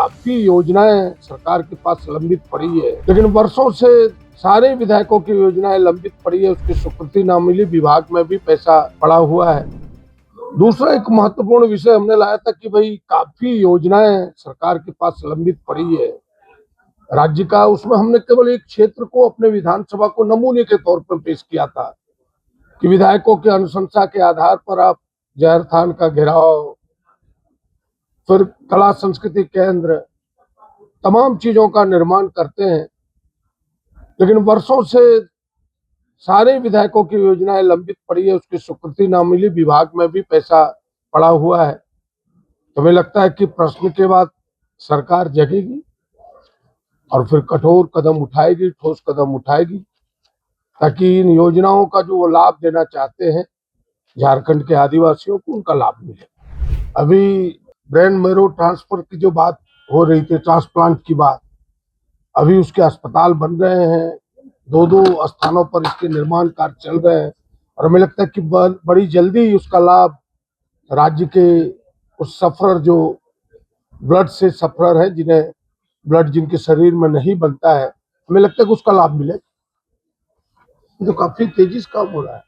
काफी योजनाएं सरकार के पास लंबित पड़ी है, लेकिन वर्षों से सारे विधायकों की योजनाएं लंबित पड़ी है, उसकी स्वीकृति ना मिली, विभाग में भी पैसा पड़ा हुआ है। दूसरा एक महत्वपूर्ण विषय हमने लाया था कि भाई काफी योजनाएं सरकार के पास लंबित पड़ी है राज्य का, उसमें हमने केवल एक क्षेत्र को अपने विधानसभा को नमूने के तौर पर पेश किया था कि विधायकों के अनुशंसा के आधार पर आप जहर थान का घेराव, फिर कला संस्कृति केंद्र, तमाम चीजों का निर्माण करते हैं, लेकिन वर्षों से सारे विधायकों की योजनाएं लंबित पड़ी है, उसकी स्वीकृति ना मिली, विभाग में भी पैसा पड़ा हुआ है। तो हमें लगता है कि प्रश्न के बाद सरकार जगेगी और फिर कठोर कदम उठाएगी, ठोस कदम उठाएगी, ताकि इन योजनाओं का जो वो लाभ देना चाहते हैं झारखंड के आदिवासियों को, उनका लाभ मिले। अभी ब्रेन मैरो ट्रांसफर की जो बात हो रही थी, ट्रांसप्लांट की बात, अभी उसके अस्पताल बन रहे हैं, दो स्थानों पर इसके निर्माण कार्य चल रहे हैं, और हमें लगता है कि बड़ी जल्दी उसका लाभ राज्य के उस सफरर जो ब्लड से सफरर है, जिन्हें ब्लड जिनके शरीर में नहीं बनता है, हमें लगता है कि उसका लाभ मिले। तो काफी तेजी से काम हो रहा है।